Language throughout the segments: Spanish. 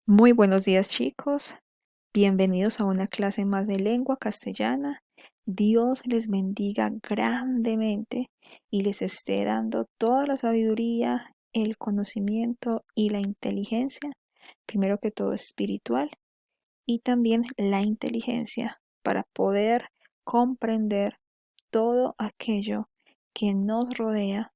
Muy buenos días, chicos. Bienvenidos a una clase más de lengua castellana. Dios les bendiga grandemente y les esté dando toda la sabiduría, el conocimiento y la inteligencia, primero que todo espiritual, y también la inteligencia para poder comprender todo aquello que nos rodea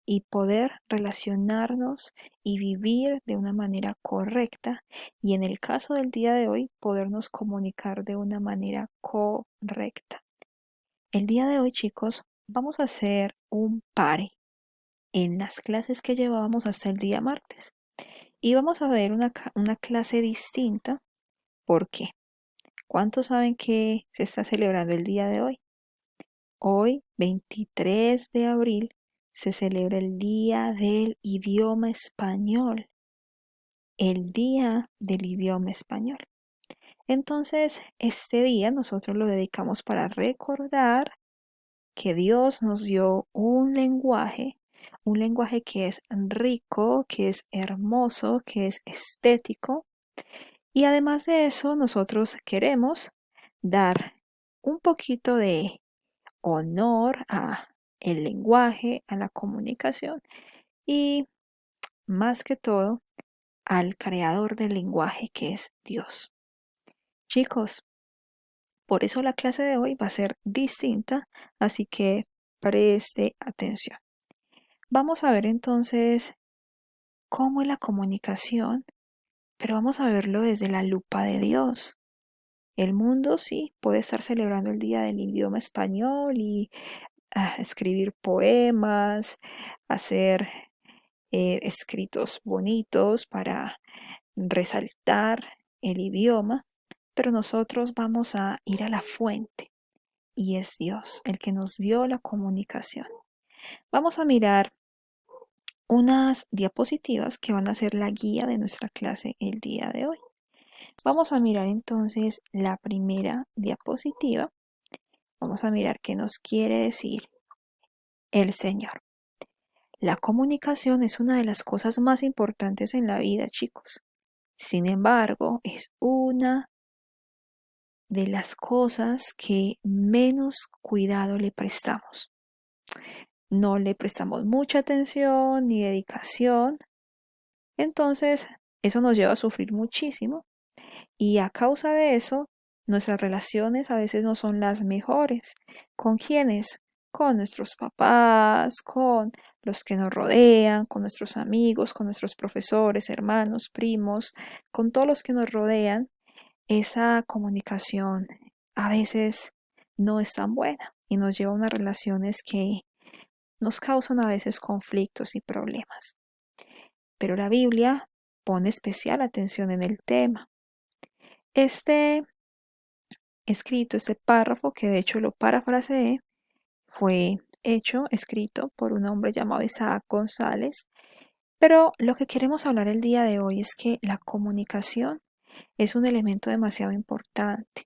y poder relacionarnos y vivir de una manera correcta y en el caso del día de hoy podernos comunicar de una manera correcta. El día de hoy, chicos, vamos a hacer un pare en las clases que llevábamos hasta el día martes y vamos a ver una clase distinta. ¿Por qué? ¿Cuántos saben que se está celebrando el día de hoy? Hoy, 23 de abril, se celebra el Día del Idioma Español. El Día del Idioma Español. Entonces, este día nosotros lo dedicamos para recordar que Dios nos dio un lenguaje que es rico, que es hermoso, que es estético. Y además de eso, nosotros queremos dar un poquito de honor a el lenguaje, a la comunicación y más que todo al creador del lenguaje que es Dios. Chicos, por eso la clase de hoy va a ser distinta, así que preste atención. Vamos a ver entonces cómo es la comunicación, pero vamos a verlo desde la lupa de Dios. El mundo sí puede estar celebrando el Día del Idioma Español y escribir poemas, hacer escritos bonitos para resaltar el idioma, pero nosotros vamos a ir a la fuente y es Dios el que nos dio la comunicación. Vamos a mirar unas diapositivas que van a ser la guía de nuestra clase el día de hoy. Vamos a mirar entonces la primera diapositiva. Vamos a mirar qué nos quiere decir el Señor. La comunicación es una de las cosas más importantes en la vida, chicos. Sin embargo, es una de las cosas que menos cuidado le prestamos. No le prestamos mucha atención ni dedicación. Entonces, eso nos lleva a sufrir muchísimo. Y a causa de eso, nuestras relaciones a veces no son las mejores. ¿Con quiénes? Con nuestros papás, con los que nos rodean, con nuestros amigos, con nuestros profesores, hermanos, primos, con todos los que nos rodean. Esa comunicación a veces no es tan buena y nos lleva a unas relaciones que nos causan a veces conflictos y problemas. Pero la Biblia pone especial atención en el tema. Este escrito, este párrafo, que de hecho lo parafraseé, fue escrito por un hombre llamado Isaac González. Pero lo que queremos hablar el día de hoy es que la comunicación es un elemento demasiado importante.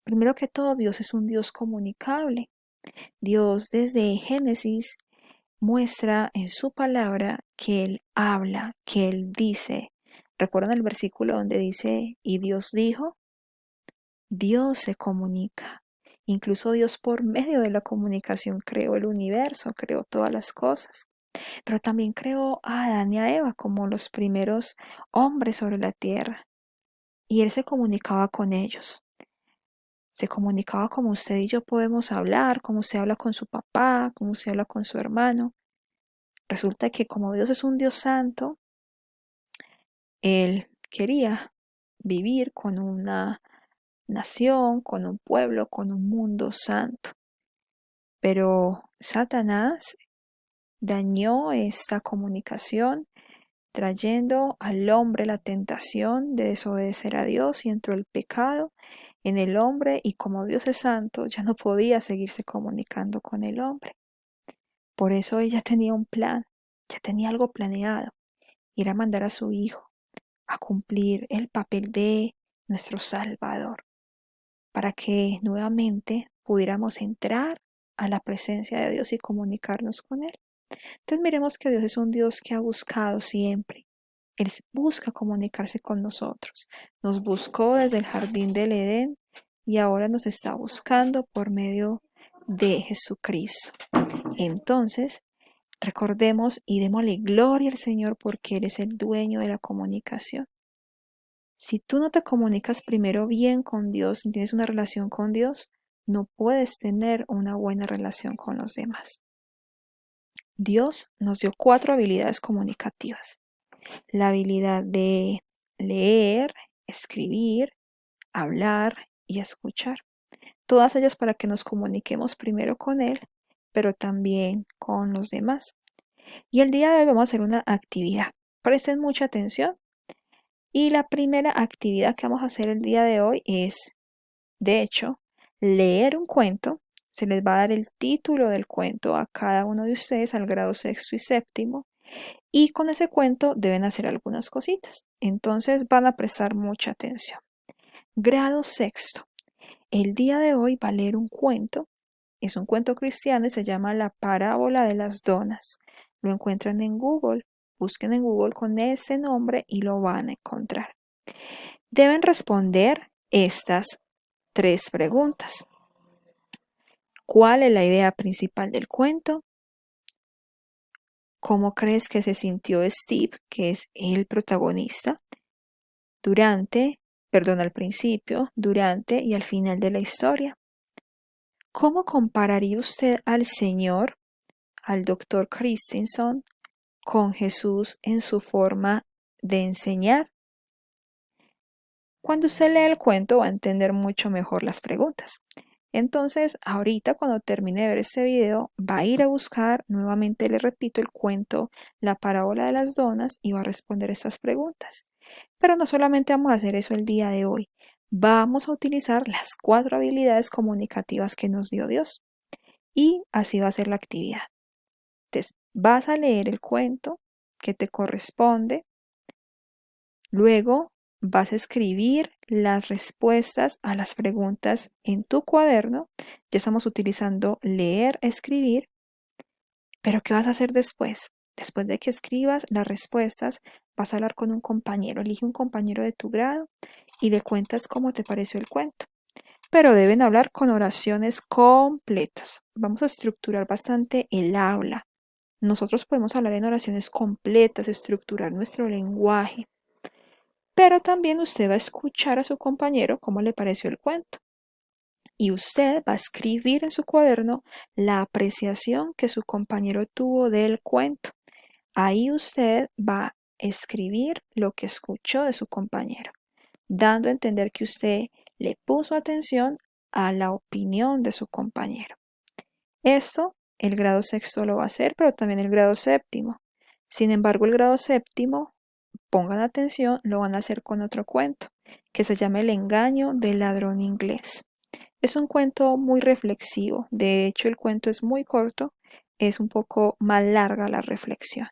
Primero que todo, Dios es un Dios comunicable. Dios desde Génesis muestra en su palabra que Él habla, que Él dice. ¿Recuerdan el versículo donde dice, y Dios dijo? Dios se comunica. Incluso Dios por medio de la comunicación creó el universo, creó todas las cosas. Pero también creó a Adán y a Eva como los primeros hombres sobre la tierra. Y Él se comunicaba con ellos. Se comunicaba como usted y yo podemos hablar, como usted habla con su papá, como usted habla con su hermano. Resulta que como Dios es un Dios santo, Él quería vivir con una nación, con un pueblo, con un mundo santo. Pero Satanás dañó esta comunicación trayendo al hombre la tentación de desobedecer a Dios y entró el pecado en el hombre y como Dios es santo ya no podía seguirse comunicando con el hombre. Por eso ella tenía un plan, ya tenía algo planeado, ir a mandar a su hijo a cumplir el papel de nuestro Salvador, para que nuevamente pudiéramos entrar a la presencia de Dios y comunicarnos con Él. Entonces miremos que Dios es un Dios que ha buscado siempre Él busca comunicarse con nosotros. Nos buscó desde el jardín del Edén y ahora nos está buscando por medio de Jesucristo. Entonces, recordemos y démosle gloria al Señor porque Él es el dueño de la comunicación. Si tú no te comunicas primero bien con Dios, si tienes una relación con Dios, no puedes tener una buena relación con los demás. Dios nos dio 4 habilidades comunicativas. La habilidad de leer, escribir, hablar y escuchar. Todas ellas para que nos comuniquemos primero con Él, pero también con los demás. Y el día de hoy vamos a hacer una actividad. Presten mucha atención. Y la primera actividad que vamos a hacer el día de hoy es, de hecho, leer un cuento. Se les va a dar el título del cuento a cada uno de ustedes al grado sexto y séptimo. Y con ese cuento deben hacer algunas cositas. Entonces van a prestar mucha atención. Grado sexto. El día de hoy va a leer un cuento. Es un cuento cristiano y se llama La parábola de las donas. Lo encuentran en Google. Busquen en Google con este nombre y lo van a encontrar. Deben responder estas 3 preguntas. ¿Cuál es la idea principal del cuento? ¿Cómo crees que se sintió Steve, que es el protagonista, al principio, durante y al final de la historia? ¿Cómo compararía usted al Señor, al Dr. Christensen, con Jesús en su forma de enseñar? Cuando usted lee el cuento va a entender mucho mejor las preguntas. Entonces, ahorita cuando termine de ver este video, va a ir a buscar, nuevamente le repito, el cuento La parábola de las donas y va a responder estas preguntas. Pero no solamente vamos a hacer eso el día de hoy, vamos a utilizar las 4 habilidades comunicativas que nos dio Dios. Y así va a ser la actividad. Entonces, vas a leer el cuento que te corresponde, luego vas a escribir las respuestas a las preguntas en tu cuaderno. Ya estamos utilizando leer, escribir. Pero ¿qué vas a hacer después? Después de que escribas las respuestas, vas a hablar con un compañero. Elige un compañero de tu grado y le cuentas cómo te pareció el cuento. Pero deben hablar con oraciones completas. Vamos a estructurar bastante el habla. Nosotros podemos hablar en oraciones completas, estructurar nuestro lenguaje. Pero también usted va a escuchar a su compañero cómo le pareció el cuento. Y usted va a escribir en su cuaderno la apreciación que su compañero tuvo del cuento. Ahí usted va a escribir lo que escuchó de su compañero, dando a entender que usted le puso atención a la opinión de su compañero. Esto el grado sexto lo va a hacer, pero también el grado séptimo. Sin embargo, el grado séptimo, pongan atención, lo van a hacer con otro cuento, que se llama El engaño del ladrón inglés. Es un cuento muy reflexivo. De hecho, el cuento es muy corto, es un poco más larga la reflexión.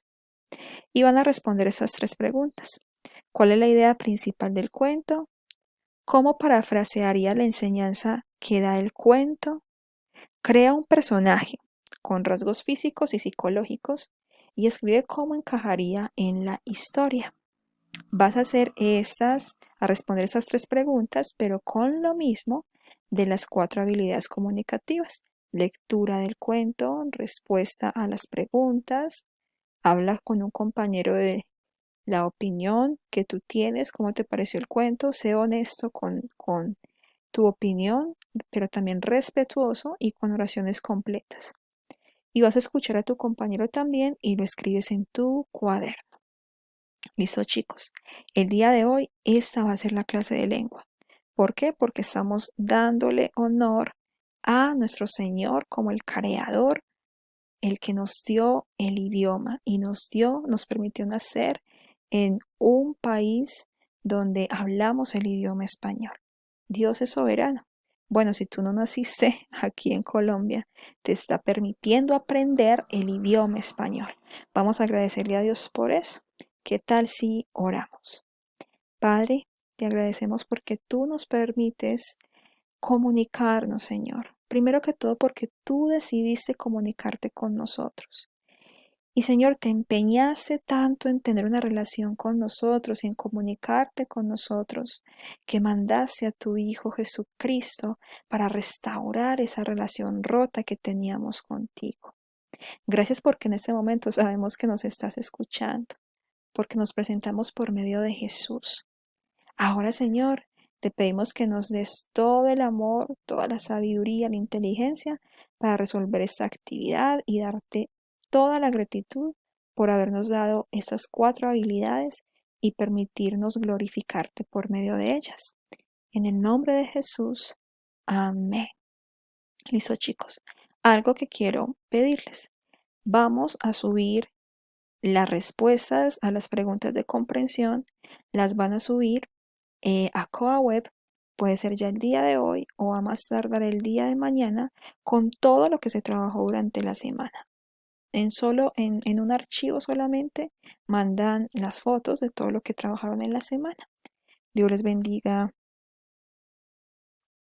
Y van a responder esas 3 preguntas. ¿Cuál es la idea principal del cuento? ¿Cómo parafrasearía la enseñanza que da el cuento? Crea un personaje con rasgos físicos y psicológicos y escribe cómo encajaría en la historia. Vas a responder esas 3 preguntas, pero con lo mismo de las 4 habilidades comunicativas. Lectura del cuento, respuesta a las preguntas, habla con un compañero de la opinión que tú tienes, cómo te pareció el cuento, sé honesto con tu opinión, pero también respetuoso y con oraciones completas. Y vas a escuchar a tu compañero también y lo escribes en tu cuaderno. Listo, chicos. El día de hoy esta va a ser la clase de lengua. ¿Por qué? Porque estamos dándole honor a nuestro Señor como el creador, el que nos dio el idioma y nos permitió nacer en un país donde hablamos el idioma español. Dios es soberano. Bueno, si tú no naciste aquí en Colombia, te está permitiendo aprender el idioma español. Vamos a agradecerle a Dios por eso. ¿Qué tal si oramos? Padre, te agradecemos porque tú nos permites comunicarnos, Señor. Primero que todo porque tú decidiste comunicarte con nosotros. Y Señor, te empeñaste tanto en tener una relación con nosotros y en comunicarte con nosotros, que mandaste a tu Hijo Jesucristo para restaurar esa relación rota que teníamos contigo. Gracias porque en este momento sabemos que nos estás escuchando, porque nos presentamos por medio de Jesús. Ahora, Señor, te pedimos que nos des todo el amor, toda la sabiduría, la inteligencia para resolver esta actividad y darte toda la gratitud por habernos dado estas 4 habilidades y permitirnos glorificarte por medio de ellas. En el nombre de Jesús. Amén. Listo, chicos. Algo que quiero pedirles. Vamos a subir las respuestas a las preguntas de comprensión. Las van a subir a CoaWeb, puede ser ya el día de hoy o a más tardar el día de mañana, con todo lo que se trabajó durante la semana. En un archivo solamente mandan las fotos de todo lo que trabajaron en la semana. Dios les bendiga.